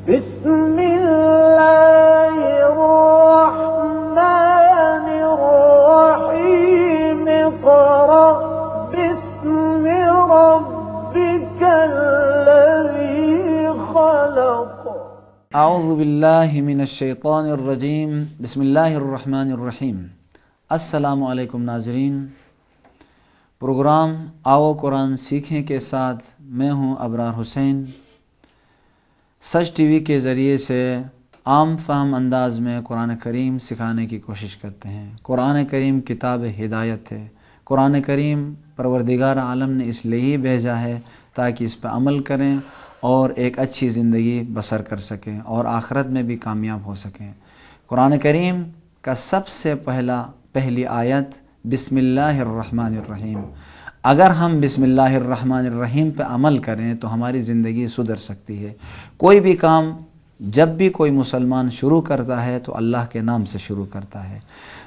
बिस्मिल्लाहिर्रहमानिर्रहीम इक़रा बिस्मि रब्बिकल्लज़ी खलक़। अऊज़ु बिल्लाहि मिनश्शैतानिर्रजीम। बिस्मिल्लाहिर्रहमानिर्रहीम। अस्सलामु अलैकुम नाज़रीन। प्रोग्राम आओ कुरान सीखें के साथ मैं हूं अबरार हुसैन। सच टीवी के ज़रिए से आम फहम अंदाज में कुरान करीम सिखाने की कोशिश करते हैं। कुरान करीम किताब हिदायत है। कुरान करीम परवरदिगार आलम ने इसलिए ही भेजा है ताकि इस पर अमल करें और एक अच्छी ज़िंदगी बसर कर सकें और आखिरत में भी कामयाब हो सकें। कुरान करीम का सबसे पहली आयत बिस्मिल्लाहिर्रहमानिर्रहीम। अगर हम बिस्मिल्लाहिर्रहमानिर्रहीम पे अमल करें तो हमारी ज़िंदगी सुधर सकती है। कोई भी काम जब भी कोई मुसलमान शुरू करता है तो अल्लाह के नाम से शुरू करता है।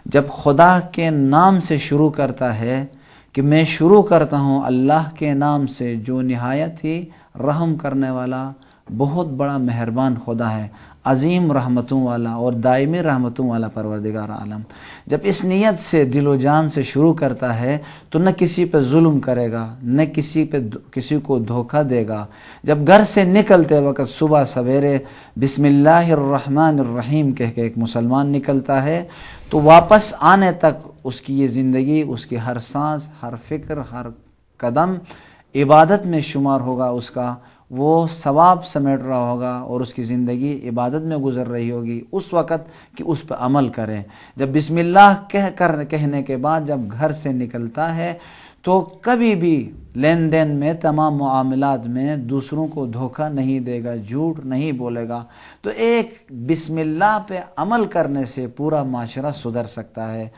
जब खुदा के नाम से शुरू करता है कि मैं शुरू करता हूँ अल्लाह के नाम से जो निहायत ही रहम करने वाला बहुत बड़ा मेहरबान खुदा है, अजीम रहमतों वाला और दायमी रहमतों वाला परवरदिगार आलम। जब इस नीयत से दिलो जान से शुरू करता है तो न किसी पे जुल्म करेगा, न किसी को धोखा देगा। जब घर से निकलते वक्त सुबह सवेरे बिस्मिल्लाहिर्रहमानिर्रहीम कह के एक मुसलमान निकलता है तो वापस आने तक उसकी ये ज़िंदगी, उसकी हर सांस, हर फिक्र, हर कदम इबादत में शुमार होगा। उसका वो सवाब समेट रहा होगा और उसकी ज़िंदगी इबादत में गुजर रही होगी उस वक़्त कि उस पर अमल करें। जब बिस्मिल्लाह कहने के बाद जब घर से निकलता है तो कभी भी लेन देन में, तमाम मामलात में दूसरों को धोखा नहीं देगा, झूठ नहीं बोलेगा। तो एक बिस्मिल्लाह पे अमल करने से पूरा माशरा सुधर सकता है।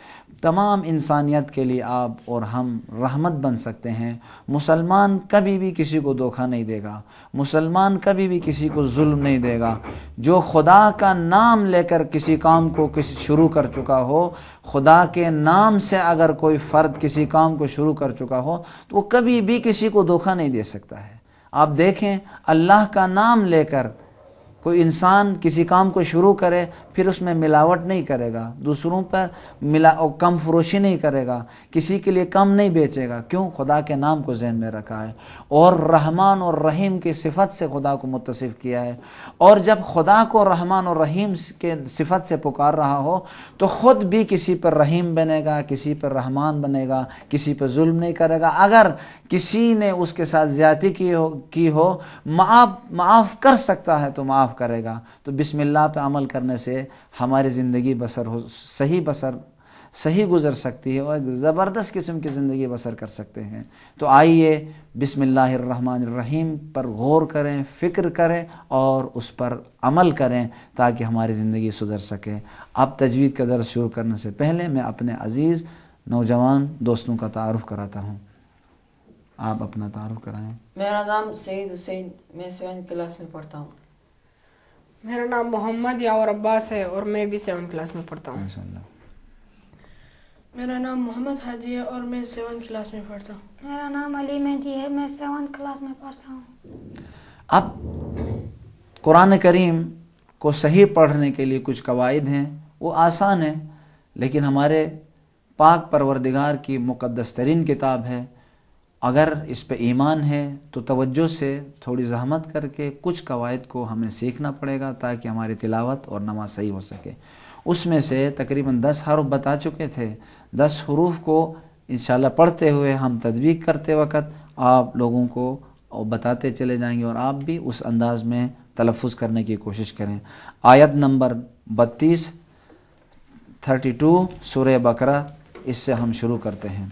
तमाम इंसानियत के लिए आप और हम रहमत बन सकते हैं। मुसलमान कभी भी किसी को धोखा नहीं देगा, मुसलमान कभी भी किसी को जुल्म नहीं देगा। जो खुदा का नाम लेकर किसी काम को शुरू कर चुका हो, खुदा के नाम से अगर कोई फ़र्द किसी काम को शुरू कर चुका हो तो वो कभी भी किसी को धोखा नहीं दे सकता है। आप देखें, अल्लाह का नाम लेकर कोई इंसान किसी काम को शुरू करे फिर उसमें मिलावट नहीं करेगा, दूसरों पर कम फरोशी नहीं करेगा, किसी के लिए कम नहीं बेचेगा। क्यों? खुदा के नाम को ज़हन में रखा है और रहमान और रहीम की सिफत से खुदा को मुत्तसिफ किया है। और जब खुदा को रहमान और रहीम के सिफत से पुकार रहा हो तो ख़ुद भी किसी पर रहीम बनेगा, किसी पर रहमान बनेगा, किसी पर जुल्म नहीं करेगा। अगर किसी ने उसके साथ ज़्यादती की हो माफ़ कर सकता है तो माफ़ करेगा। तो बिस्मिल्लाह पे अमल करने से हमारी ज़िंदगी सही गुज़र सकती है और एक ज़बरदस्त किस्म की ज़िंदगी बसर कर सकते हैं। तो आइए बिस्मिल्लाहिर्रहमानिर्रहीम पर गौर करें, फ़िक्र करें और उस पर अमल करें ताकि हमारी ज़िंदगी सुधर सके। अब तजवीद का दर्स शुरू करने से पहले मैं अपने अज़ीज़ नौजवान दोस्तों का तारुफ़ कराता हूँ। आप अपना तारुफ़ कराएँ। मेरा नाम सईद हुसैन, मैं 7th क्लास में पढ़ता हूँ। मेरा नाम मोहम्मद यावर अब्बास है और मैं भी 7th क्लास में पढ़ता हूँ। माशाअल्लाह। मेरा नाम मोहम्मद हाजी है और मैं 7th क्लास में पढ़ता हूँ। मेरा नाम अली मेहदी है, मैं 7th क्लास में पढ़ता हूँ। अब कुरान करीम को सही पढ़ने के लिए कुछ कवायद हैं, वो आसान है, लेकिन हमारे पाक परवरदिगार की मुक़द्दस तरीन किताब है। अगर इस पे ईमान है तो तवज्जो से थोड़ी ज़हमत करके कुछ कवायद को हमें सीखना पड़ेगा ताकि हमारी तिलावत और नमाज सही हो सके। उसमें से तकरीबन 10 हरूफ बता चुके थे। 10 हरूफ को इंशाल्लाह पढ़ते हुए हम तदबीक करते वक्त आप लोगों को बताते चले जाएंगे और आप भी उस अंदाज में तलफ़ुज़ करने की कोशिश करें। आयत नंबर 32 सूरह बकरा, इससे हम शुरू करते हैं।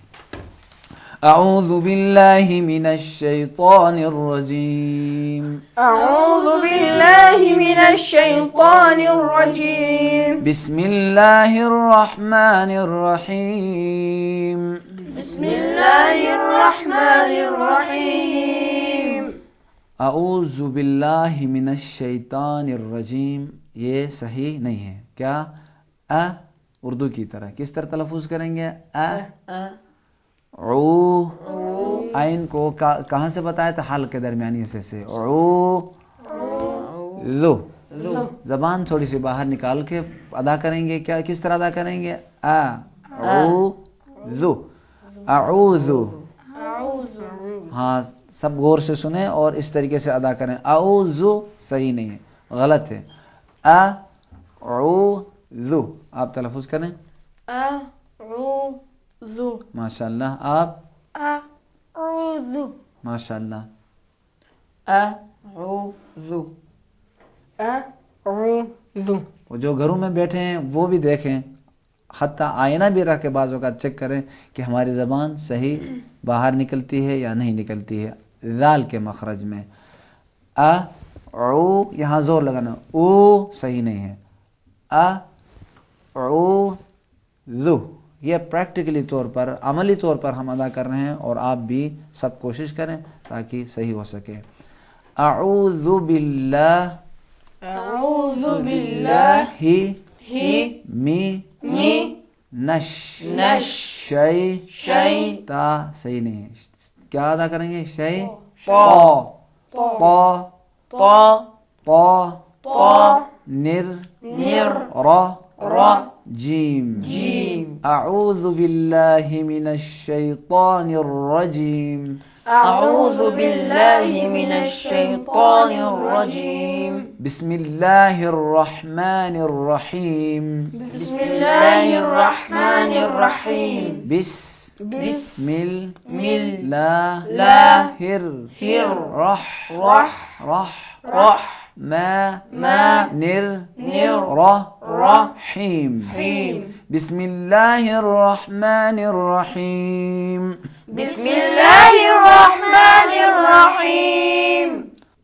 अऊज़ु बिल्लाहि मिनश शैतानिर रजीम। अऊज़ु बिल्लाहि मिनश शैतानिर रजीम। बिस्मिल्लाहिर रहमानिर रहीम। बिस्मिल्लाहिर रहमानिर रहीम। अऊज़ु बिल्लाहि मिनश शैतानिर रजीम, ये सही नहीं है। क्या? उर्दू की तरह किस तरह तलफ़ुज़ करेंगे? आइन को कहाँ से बताया था? हल के दरमियानी हिस्से से। लो जबान थोड़ी सी बाहर निकाल के अदा करेंगे। क्या किस तरह अदा करेंगे? आऊज़ु, आऊज़ु। हाँ, सब गौर से सुने और इस तरीके से अदा करें। आऊज़ु सही नहीं है, गलत है। आऊज़ु आप तलफ़ुज़ करें। आऊज़ु। माशाअल्लाह। आप? आऊज़ु। माशाअल्लाह। आऊज़ु। आऊज़ु। वो जो घरों में बैठे हैं वो भी देखें, हत्ता आईना भी रख के बाज़ों का चेक करें कि हमारी ज़बान सही बाहर निकलती है या नहीं निकलती है। ज़ाल के मखरज में ओ यहाँ ज़ोर लगाना, ओ सही नहीं है। ओ ज़ु, ये प्रैक्टिकली तौर पर, अमली तौर पर हम अदा कर रहे हैं और आप भी सब कोशिश करें ताकि सही हो सके। अऊज़ु बिल्लाह, अऊज़ु बिल्लाहि नश ता सही नहीं है। क्या अदा करेंगे? शै निर जीम। अऊज़ु बिल्लाहि मिनश शैतानिर रजीम। अऊज़ु बिल्लाहि मिनश शैतानिर रजीम। बिस्मिल्लाहिर रहमानिर रहीम। बिस्मिल्लाहिर रहमानिर रहीम। बिस्मिल्लाहिर रहमानिर रहीम। बिस्मिल्लाहिर रहमानिर रहीम। बिस्मिल्लाहिर रहमानिर रहीम।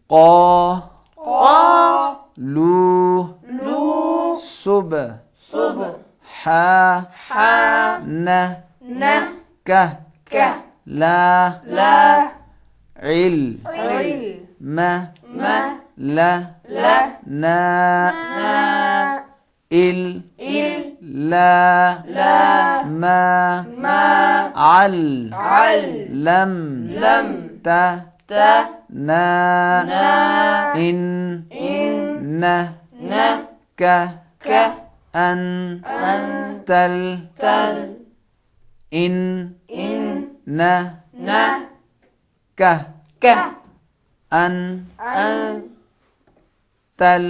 क़ालू सुब्हानक ला इल्म लना इल्ला मा अल्लमतना इन्नक अंतल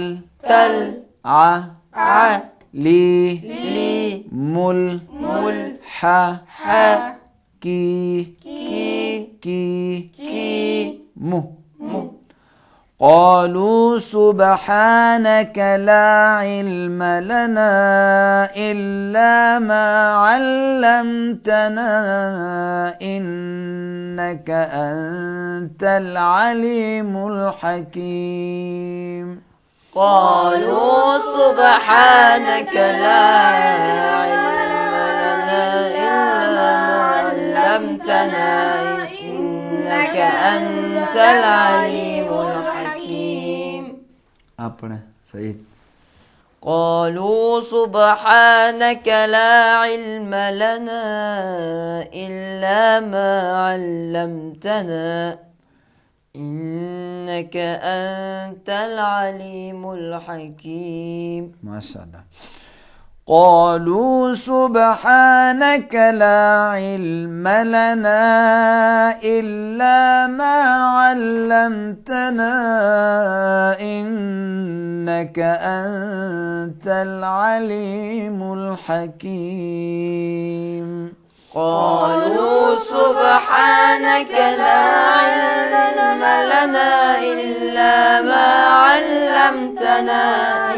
अलीमुल हकीम। क़ालू सुब्हानक ला इल्म लना इल्ला मा अल्लमतना इन्नक अंतल अलीमुल हकीम। क़ालू सुब्हानक ला इल्म लना इल्ला मा अल्लमतना इन्नक अंतल अलीमुल हकीम। आप पढ़ें सही। क़ालू सुब्हानक ला इल्म लना इल्ला मा अल्लमतना इन्नक अंतल अलीमुल हकीम। माशाअल्लाह। क़ालू सुब्हानक ला इल्म लना इल्ला मा अल्लमतना इन्नक अंतल अलीमुल हकीम। क़ालू सुब्हानक ला इल्म लना इल्ला मा अल्लमतना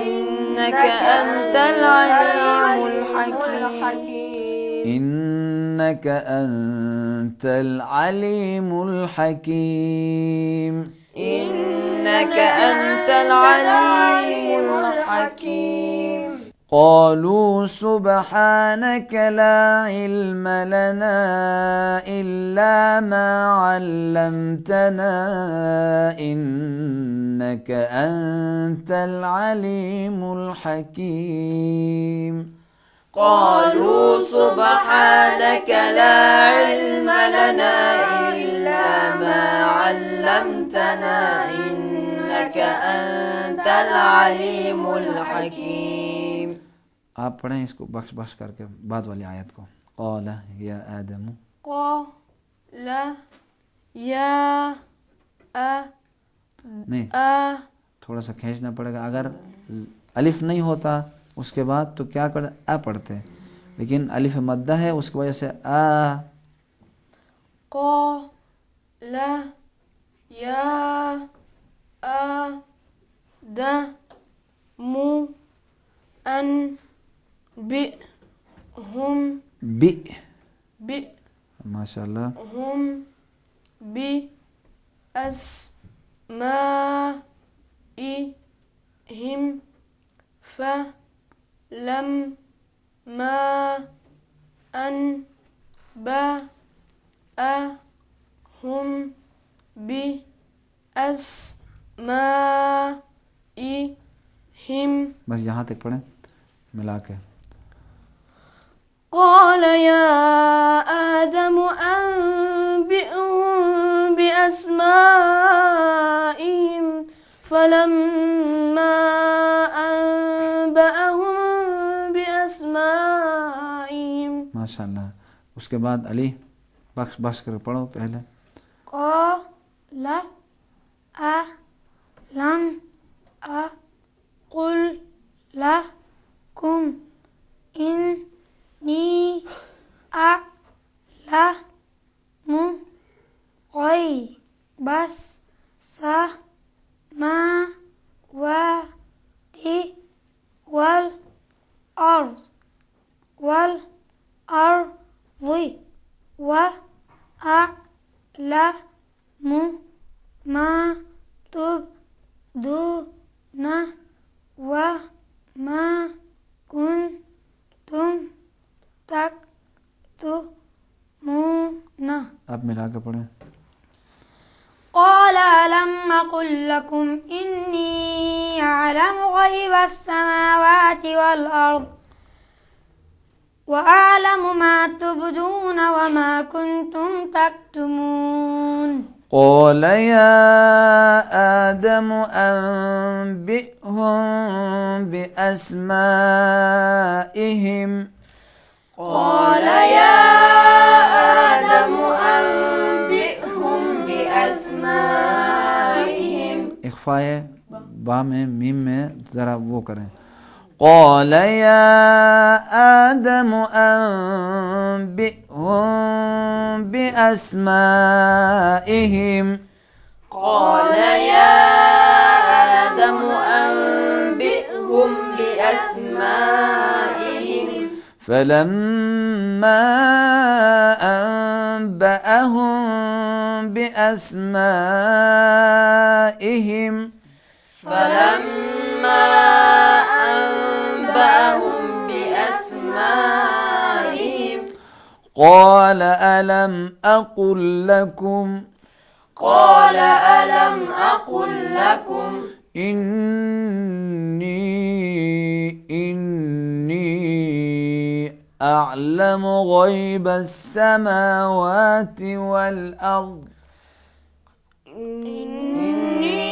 इन्नक अंतल अलीमुल हकीम। इन्नक अंतल अलीमुल हकीम। इन्नक अंतल अलीमुल हकीम। क़ालू सुब्हानक ला इल्म लना इल्ला मा अल्लमतना इन्नक अंतल अलीमुल हकीम। क़ालू सुब्हानक ला इल्म लना इल्ला मा अल्लमतना इन्नक أنت العليم الحكيم. आप पढ़ें इसको बख्श बख्श करके बाद वाली आयत को। क़ाल या आदम, قال يا नहीं थोड़ा सा खींचना पड़ेगा। अगर अलिफ नहीं होता उसके बाद तो क्या कर आ पढ़ते, लेकिन अलिफ मद्दा है उसकी वजह से आ। قال يا آدم أنبئهم माशाल्लाह بأسمائهم فلما أنبأهم بأسمائهم बस यहाँ तक पढ़ें मिला के। قال يا آدم أنبئهم بأسمائهم فلما أنبأهم بأسمائهم माशाल्लाह। उसके बाद अली बख्श बख्श कर पढ़ो पहले। قال ألم أقل لكم إني أعلم غيب السماوات والأرض وأعلم ما تبدون وما كنتم تكتمون। अब मिला के पढ़ें। قال ألم أقل لكم إني أعلم غيب السماوات والأرض وأعلم ما تبدون وما كنتم تكتمون. قال يا آدم أنبئهم بأسمائهم. قال يا آدم أنبئهم بأسمائهم. इख्फाए बा में मीम में ज़रा वो करें। قال يا آدم أنبئهم بأسمائهم. قال يا آدم أنبئهم بأسمائهم. فلما أنبأهم بأسمائهم قال ألم أقل لكم إني أعلم غيب السماوات والأرض إني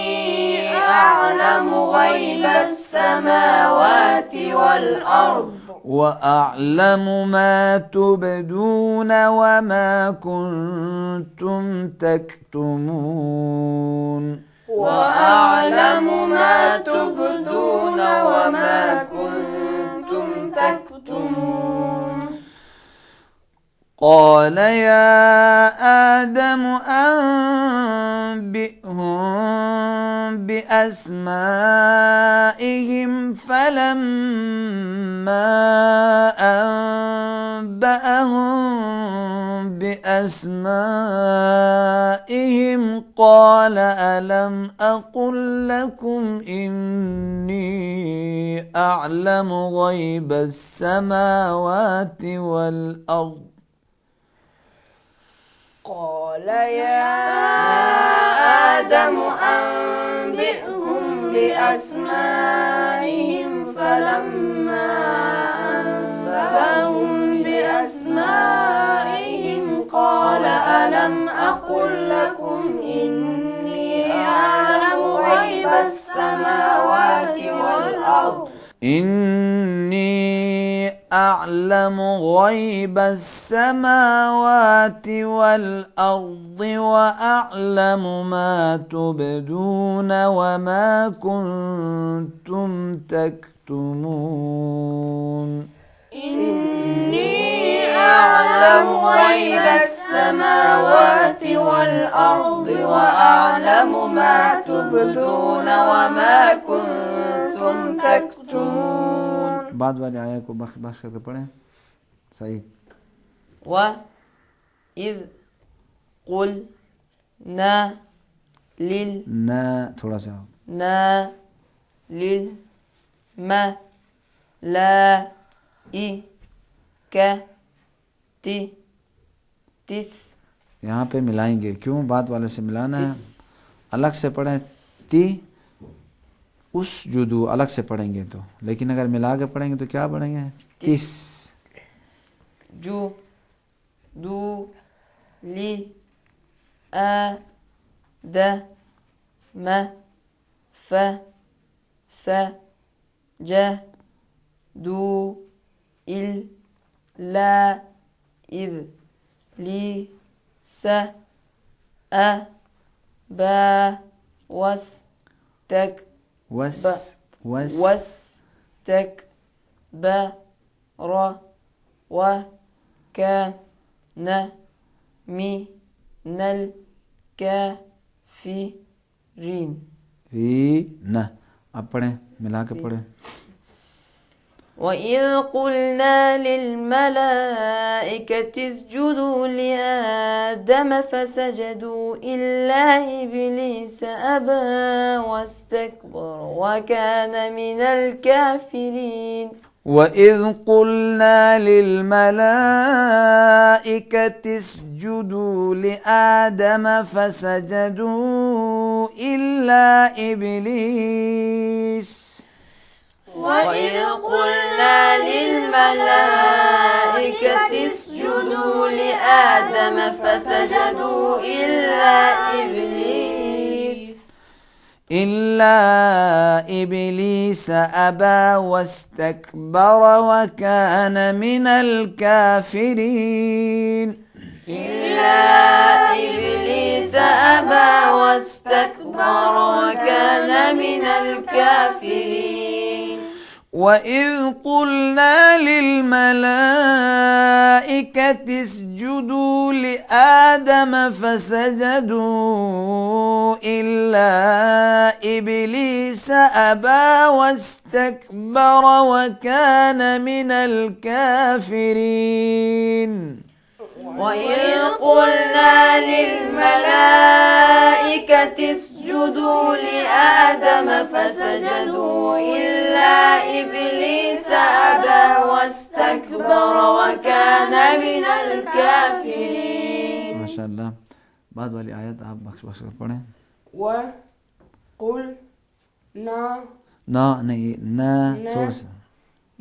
أعلم غيب السماوات والأرض وأعلم ما تبدون وما كنتم تكتمون. وأعلم ما تبدون وما كنتم تكتمون. قال يا آدم أنبئهم بأسمائهم فلما أنبأهم بأسمائهم قال ألم أقل لكم إني أعلم غيب السماوات والأرض. قال يا آدم أنبئهم بأسمائهم فلما أنبأهم بأسمائهم قال ألم أقل لكم إني أعلم غيب السماوات والأرض إني أعلم غيب السماوات والأرض وأعلم ما تبدون وما كنتم تكتمون إني أعلم غيب السماوات والأرض وأعلم ما تبدون وما كنتم تكتمون. बाद वाली आया को बख्श करके पढ़ें सही. وإذ قلنا ना थोड़ा सा للملائكة यहाँ पे मिलाएंगे. क्यों बात वाले से मिलाना है? अलग से पढ़ें ती उस जुदू अलग से पढ़ेंगे तो, लेकिन अगर मिला के पढ़ेंगे तो क्या पढ़ेंगे? तिस जू दू ली आ द म फ स ज दू इल ला इब ली स अ बा वस तक واستكبر وكان من الكافرين. अब पढ़ें मिला के पढ़ें. وإذ قلنا للملائكة اسجدوا لآدم فسجدوا إلا إبليس أبى واستكبر وكان من الكافرين. وإذ قلنا للملائكة اسجدوا لآدم فسجدوا إلا إبليس وإذ قلنا للملائكة اسجدوا لآدم فسجدوا إلا إبليس أبى واستكبر وكان من الكافرين. إلا إبليس أبى واستكبر وكان من الكافرين. وإذ قلنا للملائكة اسجدوا لآدم فسجدوا إلا إبليس أبى واستكبر وكان من الكافرين. وإذ قلنا للملائكة اسجدوا لآدم فسجدوا إلا إبليس أبى واستكبر وكان من الكافرين. माशाअल्लाह. बाद वाली आयत आप बख्श कर पढ़ें. وقل ना नहीं ना थोड़ा सा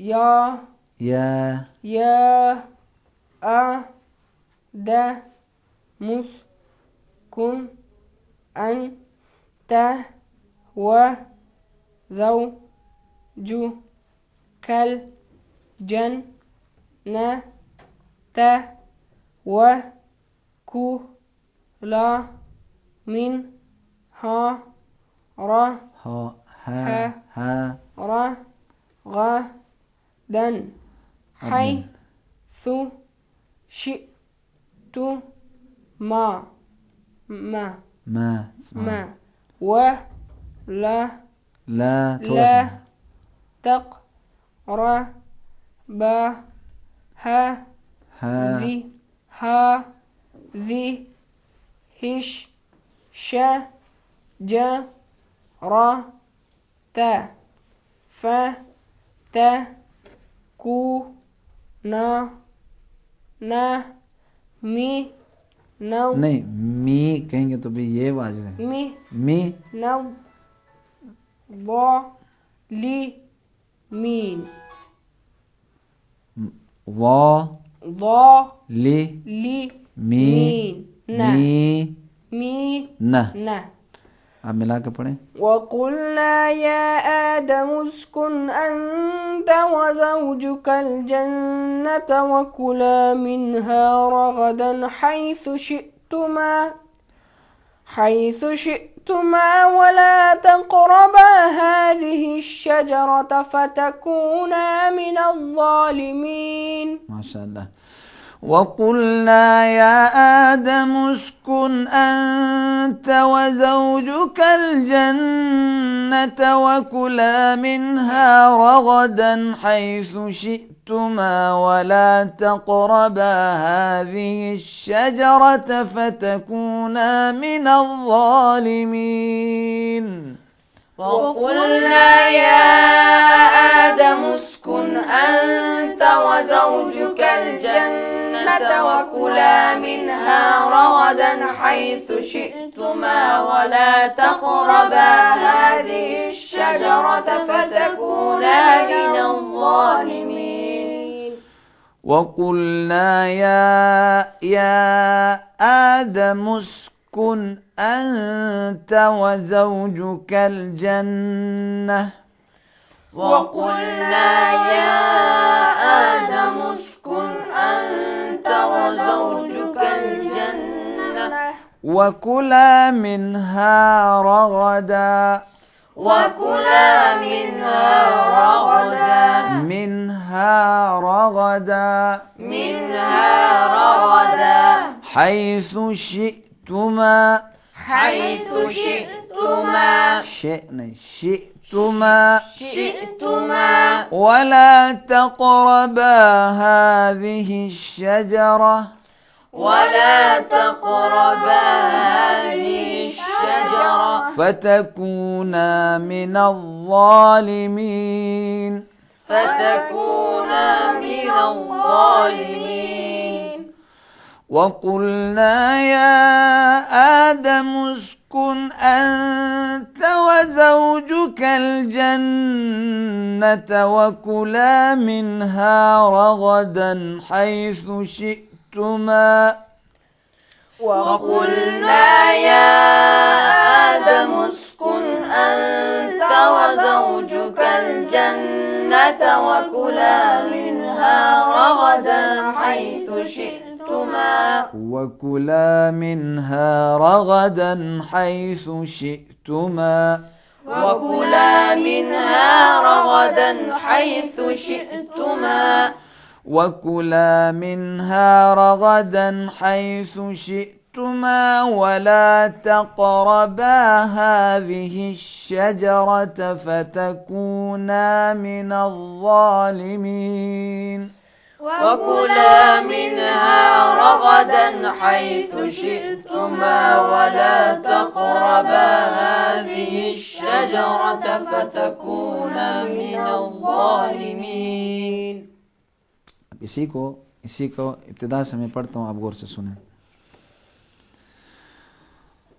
या आ द मुस्कुन अन त व जौ जु कल जन न त व कु ला मिन हा را غدا حيث شئت ما ولا تقربا هذه الشجرة فتكونا नहीं मी कहेंगे तो भी ये वाजिब है. मी मीन ली मीन मी न आप मिला के पढ़ें। وقلنا يا آدم اسكن أنت وزوجك الجنة وكلا منها رغدا حيث شئتما ولا تقربا هذه الشجرة فتكونا من الظالمين. ما شاء الله. وقلنا يا آدم اسكن أنت وزوجك الجنة وكلا منها رغدا حيث شئتما ولا تقربا هذه الشجرة فتكونا من الظالمين. وقلنا يا آدم اسكن أنت وزوجك الجنة وكلا منها رغدا حيث شئتما ولا تقربا هذه الشجرة فتكونا من الظالمين. وقلنا يا آدم اسكن أنت وزوجك الجنة. وقلنا يا آدم اسكن أنت وزوجك الجنة وكلا منها رغدا حيث شئتما ولا تقربا هذه الشجرة فتكونا من الظالمين. وقلنا يا آدم اسكن أنت وزوجك الجنة وكلا منها رغدا حيث شئتما وقلنا يا آدم اسكن أنت وزوجك الجنة وكلا منها رغدا حيث شئتما ولا تقربا هذه الشجرة فتكونا من الظالمين. وكلا منها رغدا حيث شئتما ولا تقربا هذه الشجرة فتكونا من الظالمين. इसी को इब्तिदा से मैं पढ़ता हूँ, आप गौर से सुने।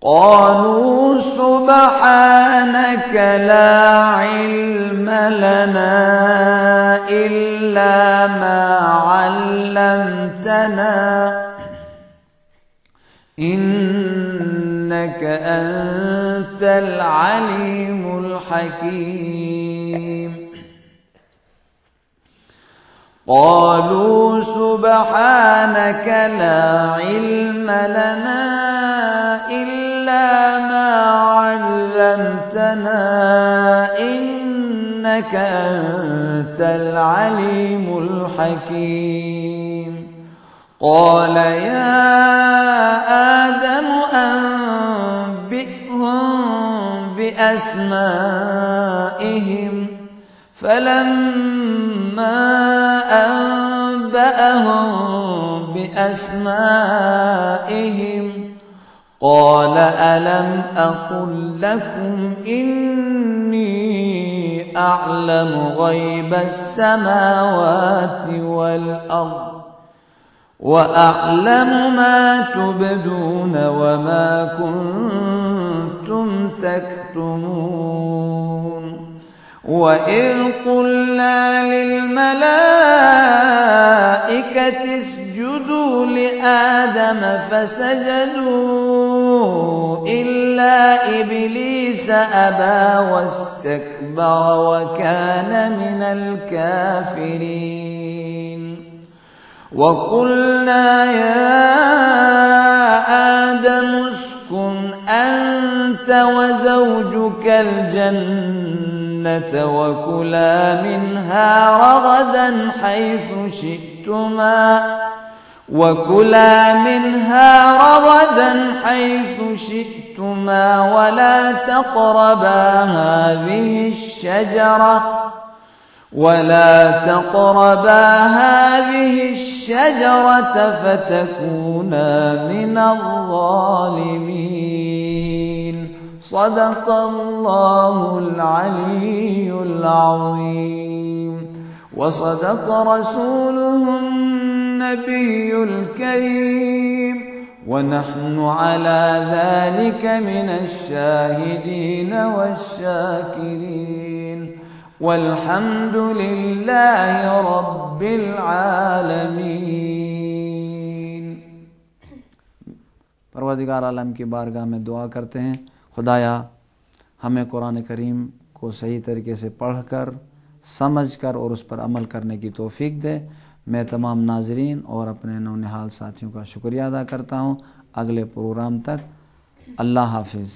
قالوا سبحانك لا علم لنا إلا ما علمتنا إنك أنت العليم الحكيم. قالوا سبحانك لا علم لنا إلا ما علمتنا إنك أنت العليم الحكيم. قال يا آدم أنبئهم بأسمائهم فلما أنبأهم بأسمائهم قال ألم أقل لكم إني أعلم غيب السماوات والأرض وأعلم ما تبدون وما كنتم تكتمون. وإذ قلنا للملائكة اسجدوا لآدم فسجدوا إلا إبليس أبى واستكبر وكان من الكافرين وقلنا يا آدم اسكن أنت وزوجك الجنة وكلا منها رغدا حيث شئتما ولا تقربا هذه الشجرة فتكونا من الظالمين. صدق الله العلي العظيم وصدق رسوله النبي الكريم ونحن على ذلك من الشاهدين والشاكرين والحمد لله رب العالمين. परवरदिगार आलम की बारगाह में दुआ करते हैं, खुदाया हमें कुरान करीम को सही तरीके से पढ़कर समझकर और उस पर अमल करने की तौफीक दे। मैं तमाम नाजरीन और अपने नौनिहाल साथियों का शुक्रिया अदा करता हूँ। अगले प्रोग्राम तक अल्लाह हाफिज़।